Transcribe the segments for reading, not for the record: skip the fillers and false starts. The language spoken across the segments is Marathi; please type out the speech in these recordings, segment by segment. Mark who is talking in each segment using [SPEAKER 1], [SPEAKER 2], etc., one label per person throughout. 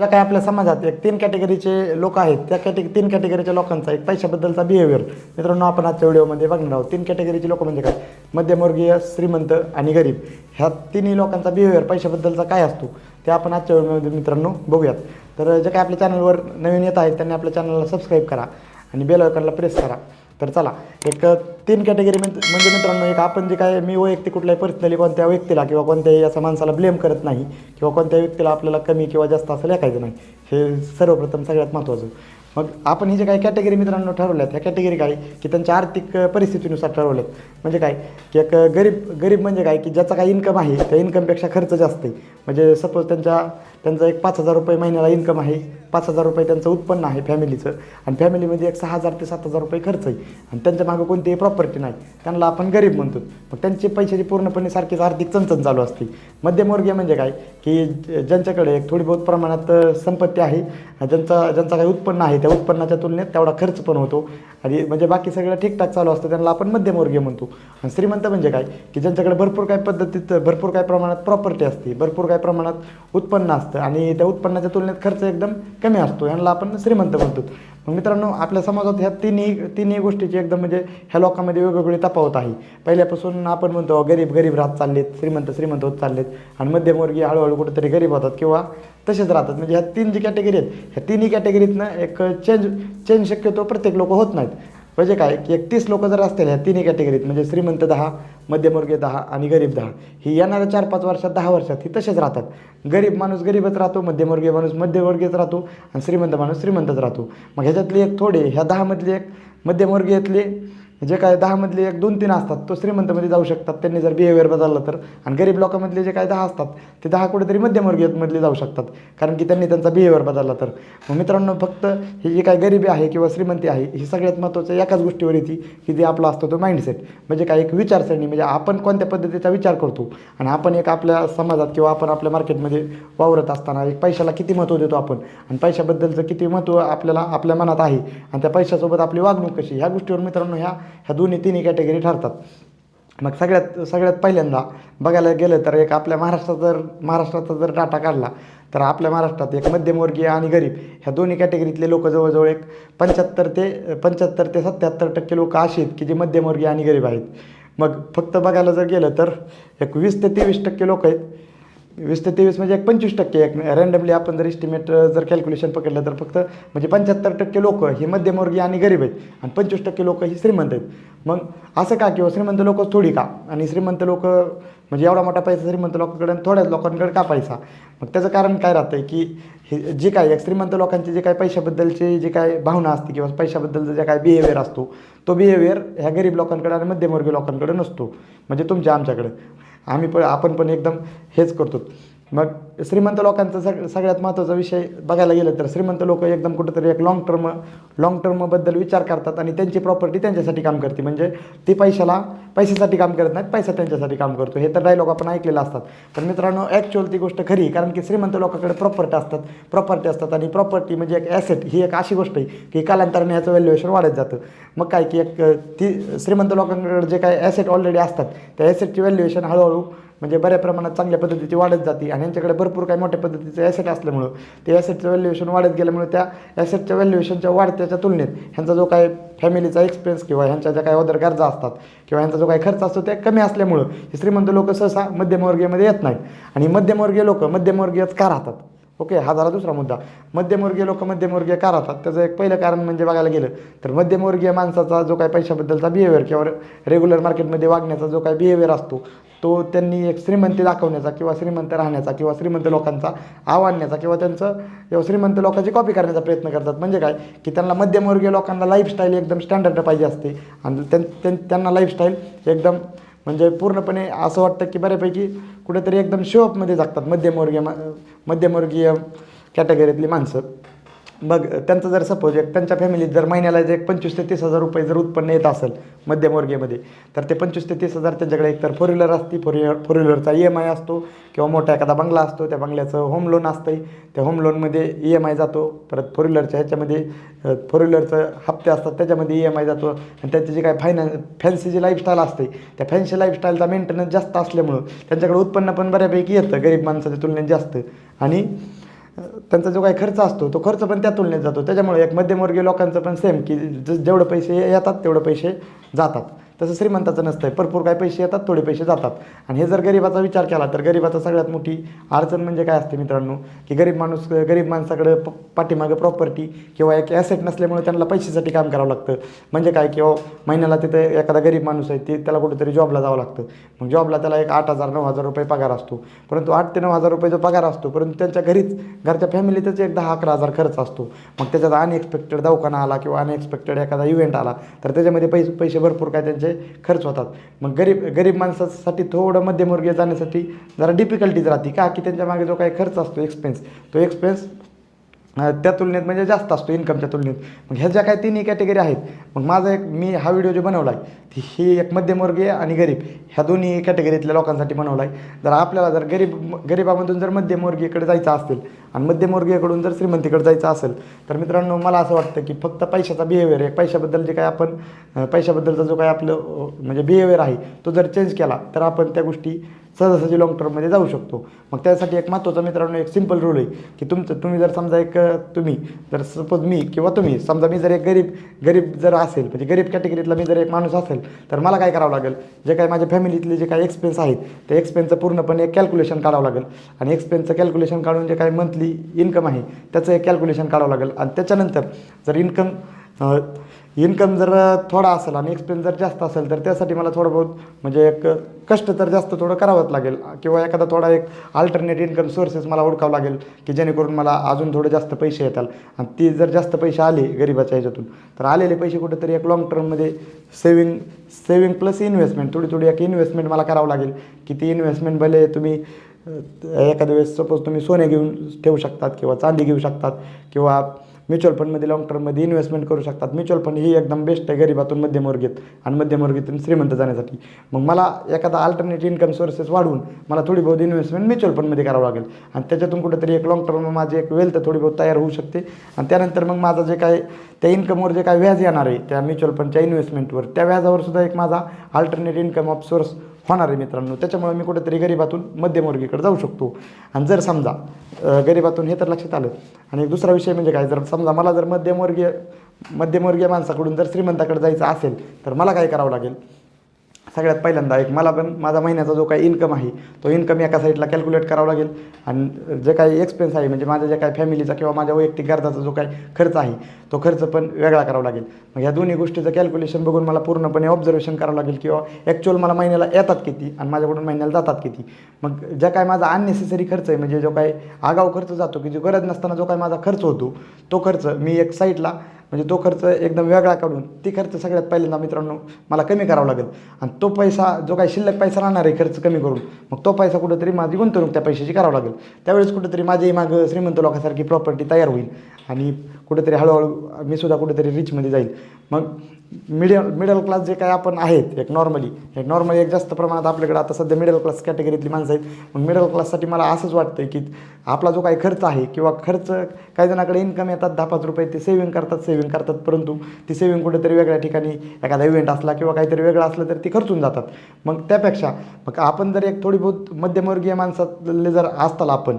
[SPEAKER 1] ज्या काही आपल्या समाजात एक 3 कॅटेगरीचे लोक आहेत, त्या 3 कॅटेगरीच्या लोकांचा एक पैशाबद्दलचा बिहेवियर मित्रांनो आपण आजच्या व्हिडिओमध्ये बघणार आहोत. 3 कॅटेगरीचे लोक म्हणजे काय, मध्यमवर्गीय, श्रीमंत आणि गरीब. ह्या तिन्ही लोकांचा बिहेवियर पैशाबद्दलचा काय असतो ते आपण आजच्या व्हिडिओमध्ये मित्रांनो बघूयात. तर जे काय आपल्या चॅनलवर नवीन येत आहेत त्यांनी आपल्या चॅनलला सबस्क्राईब करा आणि बेल आयकॉनला प्रेस करा. तर चला, एक 3 कॅटेगरी म्हणजे मित्रांनो, एक आपण जे काय, मी वैयक्तिक कुठल्याही पर्सनली कोणत्या व्यक्तीला किंवा कोणत्याही अशा माणसाला ब्लेम करत नाही किंवा कोणत्या व्यक्तीला आपल्याला कमी किंवा जास्त असं लेखायचं नाही, हे सर्वप्रथम सगळ्यात महत्त्वाचं. मग आपण ही जे काही कॅटेगरी मित्रांनो ठरवल्यात, ह्या कॅटेगरी काय की त्यांच्या आर्थिक परिस्थितीनुसार ठरवल्यात. म्हणजे काय की एक गरीब म्हणजे काय की ज्याचा काही इन्कम आहे त्या इन्कमपेक्षा खर्च जास्त आहे. म्हणजे सपोज त्यांचं एक 5,000 रुपये महिन्याला इन्कम आहे, 5,000 रुपये त्यांचं उत्पन्न आहे फॅमिलीचं, आणि फॅमिलीमध्ये एक 6,000 ते 7,000 रुपये खर्च आहे आणि त्यांच्या मागं कोणतीही प्रॉपर्टी नाही, त्यांना आपण गरीब म्हणतो. मग त्यांची पैशाची पूर्णपणे सारखीच आर्थिक चणचण चालू असते. मध्यमवर्गीय म्हणजे काय की ज्यांच्याकडे एक थोडी बहुत प्रमाणात संपत्ती आहे, ज्यांचं काही उत्पन्न आहे त्या उत्पन्नाच्या तुलनेत तेवढा खर्च पण होतो आणि म्हणजे बाकी सगळं ठीकठाक चालू असतं, त्यांना आपण मध्यमवर्गीय म्हणतो. आणि श्रीमंत म्हणजे काय की ज्यांच्याकडे भरपूर काय प्रमाणात प्रॉपर्टी असते, भरपूर काय प्रमाणात उत्पन्न असतं आणि त्या उत्पन्नाच्या तुलनेत खर्च एकदम कमी असतो, यांना आपण श्रीमंत म्हणतो. मग मित्रांनो, आपल्या समाजात ह्या तिन्ही गोष्टीची एकदम म्हणजे ह्या लोकांमध्ये वेगवेगळी तफावत आहे. पहिल्यापासून आपण म्हणतो गरीब राहत चाललेत, श्रीमंत होत चाललेत आणि मध्यमवर्गीय हळूहळू कुठेतरी गरीब होतात किंवा तसेच राहतात. म्हणजे ह्या 3 जी कॅटेगरी आहेत, ह्या तिन्ही कॅटेगरीतनं एक चेंज शक्यतो प्रत्येक लोक होत नाहीत. म्हणजे काय की 30 लोक जर असतील ह्या तिन्ही कॅटेगरीत, म्हणजे श्रीमंत 10, मध्यमवर्गीय 10 आणि गरीब 10, ही येणाऱ्या 4-5 वर्षात 10 वर्षात ही तसेच राहतात. गरीब माणूस गरीबच राहतो, मध्यमवर्गीय माणूस मध्यमवर्गीयच राहतो आणि श्रीमंत माणूस श्रीमंतच राहतो. मग ह्याच्यातली एक थोडे, ह्या 10 मधले एक मध्यमवर्गीयातले जे काय 10 मधले एक 2-3 असतात तो श्रीमंतमध्ये जाऊ शकतात त्यांनी जर बिहेवियर बदलला तर, आणि गरीब लोकांमधले जे काय 10 असतात ते 10 कुठेतरी मध्यमवर्गीयमधले जाऊ शकतात कारण की त्यांनी त्यांचा बिहेवियर बदलला तर. मग मित्रांनो, फक्त ही जी काय गरिबी आहे किंवा श्रीमंती आहे ही सगळ्यात महत्त्वाचं एकाच गोष्टीवर येते की जे आपला असतो तो माइंडसेट. म्हणजे काय, एक विचारसरणी, म्हणजे आपण कोणत्या पद्धतीचा विचार करतो आणि आपण एक आपल्या समाजात किंवा आपण आपल्या मार्केटमध्ये वावरत असताना एक पैशाला किती महत्त्व देतो आपण आणि पैशाबद्दलचं किती महत्त्व आपल्या मनात आहे आणि त्या पैशासोबत आपली वागणूक कशी, ह्या गोष्टीवर मित्रांनो ह्या तिन्ही कॅटेगरी ठरतात. मग सगळ्यात पहिल्यांदा बघायला गेलं तर एक आपल्या महाराष्ट्राचा जर डाटा काढला तर आपल्या महाराष्ट्रात एक मध्यमवर्गीय आणि गरीब ह्या दोन्ही कॅटेगरीतले लोक जवळजवळ एक 75 ते 77% लोक असे आहेत की जे मध्यमवर्गीय आणि गरीब आहेत. मग फक्त बघायला जर गेलं तर एक 20 ते 23% लोक आहेत. 20 ते 23 म्हणजे एक 25%, एक रँडमली आपण जर इस्टिमेट जर कॅल्क्युलेशन पकडलं तर फक्त म्हणजे 75% लोक ही मध्यमवर्गीय आणि गरीब आहेत आणि 25% लोक ही श्रीमंत आहेत. मग असं का, किंवा श्रीमंत लोकच थोडी का, आणि श्रीमंत लोक म्हणजे एवढा मोठा पैसा श्रीमंत लोकांकडे आणि थोड्याच लोकांकडे का पैसा? मग त्याचं कारण काय राहतं की हे जे काय एक श्रीमंत लोकांची जे काय पैशाबद्दलची जी काय भावना असते किंवा पैशाबद्दलचा जे काय बिहेवियर असतो तो बिहेवियर ह्या गरीब लोकांकडे आणि मध्यमवर्गीय लोकांकडे नसतो. म्हणजे आमच्याकडे आपण पण एकदम हेच करतो. मग श्रीमंत लोकांचा सगळ्यात महत्त्वाचा विषय बघायला गेलं तर श्रीमंत लोक एकदम कुठेतरी एक लाँग टर्मबद्दल विचार करतात आणि त्यांची प्रॉपर्टी त्यांच्यासाठी काम करते. म्हणजे ती पैशासाठी काम करत नाहीत, पैसा त्यांच्यासाठी काम करतो. हे तर डायलॉग आपण ऐकलेलं असतात. पण मित्रांनो, ॲक्च्युअल ती गोष्ट खरी, कारण की श्रीमंत लोकांकडे प्रॉपर्टी असतात आणि प्रॉपर्टी म्हणजे एक ॲसेट, ही एक अशी गोष्ट आहे की कालांतराने ह्याचं व्हॅल्युएशन वाढत जातं. मग काय की ती श्रीमंत लोकांकडे जे काय ॲसेट ऑलरेडी असतात त्या ॲसेटची व्हॅल्युएशन हळूहळू म्हणजे बऱ्या प्रमाणात चांगल्या पद्धतीची वाढत जाते आणि यांच्याकडे भरपूर काही मोठ्या पद्धतीचं ॲसेट असल्यामुळं ते ॲसेटचं व्हॅल्युएशन वाढत गेल्यामुळे त्या ॲसेटच्या व्हॅल्युएशनच्या वाढत्याच्या तुलनेत ह्यांचा जो काय फॅमिलीचा एक्सपेन्स किंवा ह्यांच्या ज्या काही अदर गरजा असतात किंवा ह्यांचा जो काही खर्च असतो ते कमी असल्यामुळं हे श्रीमंत लोक सहसा मध्यमवर्गीयमध्ये येत नाहीत. आणि मध्यमवर्गीय लोक मध्यमवर्गीयच का राहतात? ओके, हा झाला दुसरा मुद्दा. मध्यमवर्गीय लोक मध्यमवर्गीय का राहतात त्याचं एक पहिलं कारण म्हणजे बघायला गेलं तर मध्यमवर्गीय माणसाचा जो काही पैशाबद्दलचा बिहेवियर किंवा रेग्युलर मार्केटमध्ये वागण्याचा जो काही बिहेवियर असतो तो त्यांनी एक श्रीमंती दाखवण्याचा किंवा श्रीमंत राहण्याचा किंवा श्रीमंत लोकांचा आवडण्याचा किंवा श्रीमंत लोकांची कॉपी करण्याचा प्रयत्न करतात. म्हणजे काय की त्यांना मध्यमवर्गीय लोकांना लाईफस्टाईल एकदम स्टँडर्ड पाहिजे असते आणि त्यांना लाईफस्टाईल एकदम म्हणजे पूर्णपणे असं वाटतं की बऱ्यापैकी कुठेतरी एकदम शोअपमध्ये जगतात मध्यमवर्गीय कॅटेगरीतली माणसं. मग त्यांचं जर सपोज त्यांच्या फॅमिलीत जर महिन्याला जे 25,000 ते 30,000 रुपये जर उत्पन्न येत असेल मध्यमवर्गीयमध्ये, तर ते 25,000 ते 30,000 त्यांच्याकडे एकतर फोर व्हीलर असते, फोर व्हीलरचा EMI असतो किंवा मोठा एखादा बंगला असतो, त्या बंगल्याचं होम लोन असतं, त्या होम लोनमध्ये EMI जातो. परत फोर व्हीलरच्या ह्याच्यामध्ये फोर व्हीलरचं हप्ते असतात त्याच्यामध्ये EMI जातो आणि त्यांची जी काय फॅन्सी जी लाईफस्टाईल असते त्या फॅन्सी लाईफस्टाईलचा मेंटेनन्स जास्त असल्यामुळं त्यांच्याकडे उत्पन्न पण बऱ्यापैकी येतं गरीब माणसाच्या तुलनेत जास्त. आणि त्यांचा जो काही खर्च असतो तो खर्च पण त्या तुलनेत जातो. त्याच्यामुळे एक मध्यमवर्गीय लोकांचं पण सेम की जेवढे पैसे येतात तेवढे पैसे जातात. तसं श्रीमंताचं नसतं आहे, भरपूर काही पैसे येतात, थोडे पैसे जातात. आणि हे जर गरिबाचा विचार केला तर गरिबाचा सगळ्यात मोठी अडचण म्हणजे काय असते मित्रांनो, की गरीब माणसाकडं पाठीमागं प्रॉपर्टी किंवा एक ॲसेट नसल्यामुळे त्यांना पैशासाठी काम करावं लागतं. म्हणजे काय, किंवा महिन्याला तिथे एखादा गरीब माणूस आहे ते त्याला कुठेतरी जॉबला जावं लागतं. मग जॉबला त्याला एक 8,000 9,000 रुपये पगार असतो. परंतु 8 ते 9,000 रुपये जो पगार असतो, परंतु त्यांच्या घरच्या फॅमिलीतच एक 10-11,000 खर्च असतो. मग त्याच्यात अनएक्सपेक्टेड दवाखाना आला किंवा अनएक्सपेक्टेड एखादा इव्हेंट आला तर त्याच्यामध्ये पैसे भरपूर काय त्यांचे खर्च होतात. मग गरीब माणसासाठी थोडं मध्यमवर्गीय जाण्यासाठी जरा डिफिकल्टीज राहते का, की त्यांच्या मागे जो काही खर्च असतो तो एक्सपेन्स त्या तुलनेत म्हणजे जास्त असतो इन्कमच्या तुलनेत. मग ह्या ज्या काही तिन्ही कॅटेगरी आहेत, मग मी हा व्हिडिओ जो बनवला आहे ही एक मध्यमवर्गीय आणि गरीब ह्या दोन्ही कॅटेगरीतल्या लोकांसाठी बनवला आहे. जर आपल्याला जर गरिबामधून जर मध्यमवर्गीयकडे जायचं असेल आणि मध्यमवर्गीयकडून जर श्रीमंतीकडे जायचं असेल तर मित्रांनो मला असं वाटतं की फक्त पैशाचा बिहेवियर आहे, पैशाबद्दल जे काय आपण पैशाबद्दलचा जो काही आपलं म्हणजे बिहेवियर आहे तो जर चेंज केला तर आपण त्या गोष्टी सहजासहजी लॉंग टर्ममध्ये जाऊ शकतो. मग त्यासाठी एक महत्त्वाचा मित्रांनो एक सिंपल रूल आहे की तुम्ही जर समजा तुम्ही जर सपोज मी किंवा तुम्ही समजा मी जर एक गरीब जर असेल म्हणजे गरीब कॅटेगरीतला मी जर एक माणूस असेल तर मला काय करावं लागेल, जे काही माझ्या फॅमिलीतले जे काही एक्सपेन्स आहेत ते एक्सपेन्सचं पूर्णपणे एक कॅल्क्युलेशन काढावं लागेल. आणि एक्सपेन्सचं कॅल्क्युलेशन काढून जे काही मंथली इन्कम आहे त्याचं एक कॅल्क्युलेशन काढावं लागेल. आणि त्याच्यानंतर जर इन्कम जर थोडा असेल आणि एक्सपेन्स जर जास्त असेल तर त्यासाठी मला थोडं बहुत म्हणजे एक कष्ट तर जास्त थोडं करावंच लागेल किंवा एखादा थोडा एक अल्टरनेट इन्कम सोर्सेस मला ओळखावं लागेल की जेणेकरून मला अजून थोडे जास्त पैसे येतात. आणि ती जर जास्त पैसे आले गरिबाच्या ह्याच्यातून तर आलेले पैसे कुठेतरी एक लॉंग टर्ममध्ये सेविंग प्लस इन्व्हेस्टमेंट थोडी एक इन्व्हेस्टमेंट मला करावं लागेल की ती इन्व्हेस्टमेंट भले तुम्ही एखाद्या वेळेस सपोज तुम्ही सोने घेऊन ठेवू शकतात किंवा चांदी घेऊ शकतात किंवा म्युच्युअल फंडमध्ये लॉंग टर्ममध्ये इन्व्हेस्टमेंट करू शकतात. म्युच्युअल फंड ही एकदम बेस्ट आहे गरिबातून मध्यमवर्गीय आणि मध्यमवर्गीतून श्रीमंत जाण्यासाठी. मग मला एखादा अल्टरनेट इन्कम सोर्सेस वाढवून मला थोडी बहुत इन्व्हेस्टमेंट म्युच्युअल फंडमध्ये करावं लागेल आणि त्याच्यातून कुठेतरी एक लॉंग टर्म माझी एक वेल्थ थोडी बहुत तयार होऊ शकते. आणि त्यानंतर मग माझं जे काय त्या इन्कमवर जे काय व्याज येणार आहे त्या म्युच्युअल फंडच्या इन्व्हेस्टमेंटवर त्या व्याजावर सुद्धा एक माझा अल्टरनेट इन्कम ऑफ सोर्स होणार आहे मित्रांनो. त्याच्यामुळे मी कुठेतरी गरिबातून मध्यमवर्गीकडे जाऊ शकतो. आणि जर समजा गरिबातून हे तर लक्षात आलं. आणि एक दुसरा विषय म्हणजे काय, जर समजा मला जर मध्यमवर्गीय माणसाकडून जर श्रीमंताकडे जायचं असेल तर मला काय करावं लागेल, सगळ्यात पहिल्यांदा मला पण माझा महिन्याचा जो काही इन्कम आहे तो इन्कम एका साईडला कॅल्क्युलेट करावा लागेल. आणि जे काही एक्सपेन्स आहे म्हणजे माझ्या जे काही फॅमिलीचा किंवा माझ्या वैयक्तिक गरजाचा जो काही खर्च आहे तो खर्च पण वेगळा करावा लागेल. मग ह्या दोन्ही गोष्टीचं कॅल्क्युलेशन बघून मला पूर्णपणे ऑब्झर्वेशन करावं लागेल किंवा ॲक्च्युअल मला महिन्याला येतात किती आणि माझ्याकडून महिन्याला जातात किती. मग ज्या काय माझा अननेसेसरी खर्च आहे म्हणजे जो काही आगाऊ खर्च जातो की जो गरज नसताना जो काही माझा खर्च होतो तो खर्च मी एक साईडला म्हणजे तो खर्च एकदम वेगळा काढून ती खर्च सगळ्यात पहिल्यांदा मित्रांनो मला कमी करावा लागेल. आणि तो पैसा जो काही शिल्लक पैसा राहणार आहे खर्च कमी करून मग तो पैसा कुठेतरी माझी गुंतवणूक त्या पैशाची करावं लागेल. त्यावेळेस कुठेतरी माझी मागं श्रीमंत लोकांसारखी प्रॉपर्टी तयार होईल आणि कुठेतरी हळूहळू मी सुद्धा कुठेतरी रिचमध्ये जाईल. मग मिडल क्लास जे काय आपण आहेत एक नॉर्मली एक जास्त प्रमाणात आपल्याकडे आता सध्या मिडल क्लास कॅटेगरीतली माणसं आहेत. मग मिडल क्लाससाठी मला असंच वाटतं की आपला जो काही खर्च आहे किंवा खर्च काही जणाकडे इन्कम येतात 10-5 रुपये ते सेव्हिंग करतात परंतु ती सेव्हिंग कुठेतरी वेगळ्या ठिकाणी एखादा इव्हेंट असला किंवा काहीतरी वेगळं असलं तर ती खर्चून जातात. मग त्यापेक्षा मग आपण जर एक थोडी बहुत मध्यमवर्गीय माणसातले जर असताल आपण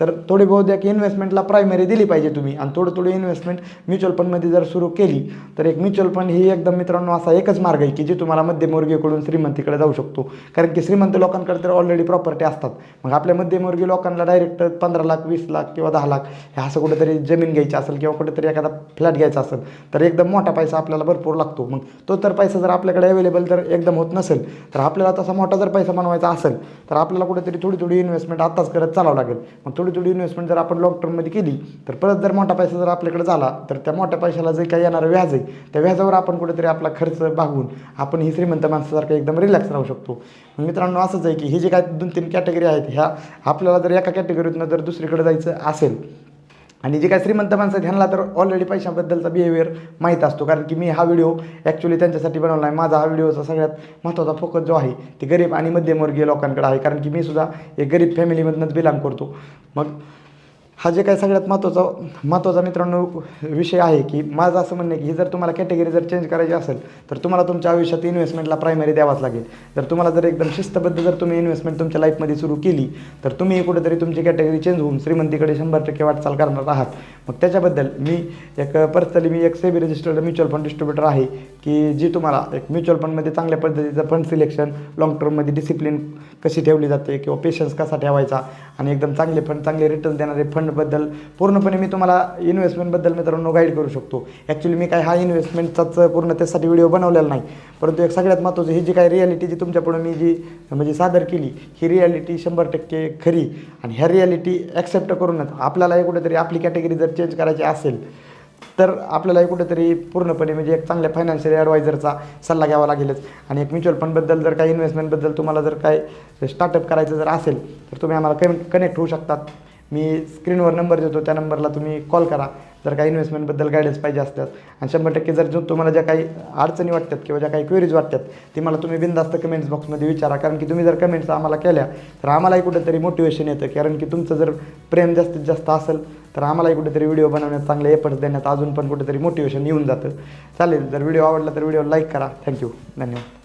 [SPEAKER 1] तर थोडी बहुत एक इन्व्हेस्टमेंटला प्रायमरी दिली पाहिजे तुम्ही. आणि थोडी इन्व्हेस्टमेंट म्युच्युअल फंडमध्ये जर सुरू केली तर एक म्युच्युअल फंड ही एकदम मित्रांनो असा एकच मार्ग आहे की जे तुम्हाला मध्यमवर्गीयकडून श्रीमंतीकडे जाऊ शकतो. कारण की श्रीमंत लोकांकडे तर ऑलरेडी प्रॉपर्टी असतात. मग आपल्या मध्यमवर्गीय लोकांना डायरेक्ट 15 लाख 20 लाख किंवा 10 लाख हे असं कुठेतरी जमीन घ्यायची असेल किंवा कुठेतरी एखादा फ्लॅट घ्यायचा असेल तर एकदम मोठा पैसा आपल्याला भरपूर लागतो. मग तो तर पैसा जर आपल्याकडे अवेलेबल जर एकदम होत नसेल तर आपल्याला तसा मोठा जर पैसा बनवायचा असेल तर आपल्याला कुठेतरी थोडी इन्व्हेस्टमेंट आत्ताच करत चालावं लागेल. मग थोडी इन्व्हेस्टमेंट जर आपण लॉंग टर्ममध्ये केली तर परत जर मोठा पैसा जर आपल्याकडे झाला तर त्या मोठ्या पैशाला जे काही येणारं व्याज आहे त्या व्याजावर आपण कुठेतरी आपला खर्च भागवून आपण ही श्रीमंत माणसासारखं एकदम रिलॅक्स राहू शकतो. मित्रांनो असंच आहे की हे जे काही 2-3 कॅटेगरी आहेत ह्या आपल्याला जर एका कॅटेगरीतनं जर दुसरीकडे जायचं असेल आणि जे काय श्रीमंत माणसं आहेत ह्यांना तर ऑलरेडी पैशाबद्दलचा बिहेवियर माहीत असतो. कारण की मी हा व्हिडिओ ॲक्च्युली त्यांच्यासाठी बनवला आहे. माझा हा व्हिडिओचा सगळ्यात महत्त्वाचा फोकस जो आहे ते गरीब आणि मध्यमवर्गीय लोकांकडे आहे. कारण की मी सुद्धा एक गरीब फॅमिलीमधूनच बिलॉंग करतो. मग हा जे काही सगळ्यात महत्त्वाचा मित्रांनो विषय आहे की माझं असं म्हणणं आहे की जर तुम्हाला कॅटेगरी जर चेंज करायची असेल तर तुम्हाला तुमच्या आयुष्यात इन्व्हेस्टमेंटला प्रायमरी द्यावाच लागेल. जर तुम्हाला जर एकदम शिस्तबद्ध जर तुम्ही इन्व्हेस्टमेंट तुमच्या लाईफमध्ये सुरू केली तर तुम्ही कुठेतरी तुमची कॅटेगरी चेंज होऊन श्रीमंतीकडे 100% वाटचाल करणार आहात. मग त्याच्याबद्दल मी एक SEBI registered mutual fund distributor आहे की जी तुम्हाला एक म्युच्युअल फंडमध्ये चांगल्या पद्धतीचं फंड सिलेक्शन, लॉंग टर्ममध्ये डिसिप्लिन कशी ठेवली जाते किंवा पेशन्स कसा ठेवायचा आणि एकदम चांगले रिटर्न देणारे फंडबद्दल पूर्णपणे मी तुम्हाला इन्व्हेस्टमेंटबद्दल मित्रांनो गाईड करू शकतो. ॲक्च्युली मी काय हा इन्व्हेस्टमेंटचाच पूर्ण त्यासाठी व्हिडिओ बनवलेला नाही, परंतु एक सगळ्यात महत्त्वाचं ही जी काही रिॲलिटी जी तुमच्यापुढे मी म्हणजे सादर केली ही रिॲलिटी 100% खरी आणि ह्या रिॲलिटी ॲक्सेप्ट करूनच आपल्याला कुठेतरी आपली कॅटेगरी जर चेंज करायची असेल तर आपल्याला कुठेतरी पूर्णपणे म्हणजे एक चांगल्या फायनान्शियल ॲडवायझरचा सल्ला घ्यावा लागेलच. आणि एक म्युच्युअल फंडबद्दल जर काही इन्व्हेस्टमेंटबद्दल तुम्हाला जर काय स्टार्टअप करायचं जर असेल तर तुम्ही आम्हाला कनेक्ट होऊ शकतात. मी स्क्रीनवर नंबर देतो, त्या नंबरला तुम्ही कॉल करा जर काही इन्व्हेस्टमेंटबद्दल गायडन्स पाहिजे असतात. आणि 100% जर तुम्हाला ज्या काही अडचणी वाटतात किंवा ज्या काही क्वेरीज वाटतात ती मला तुम्ही बिनधास्त कमेंट्स बॉक्समध्ये विचारा. कारण की तुम्ही जर कमेंट्स आम्हाला केल्या तर आम्हालाही कुठेतरी मोटिवेशन येतं. कारण की तुमचं जर प्रेम जास्तीत जास्त असेल तर आम्हालाही कुठेतरी व्हिडिओ बनवण्यात चांगले एफर्ट्स देण्यात अजून पण कुठेतरी मोटिवेशन येऊन जातं. चालेल, जर व्हिडिओ आवडला तर व्हिडिओ लाईक करा. थँक्यू, धन्यवाद.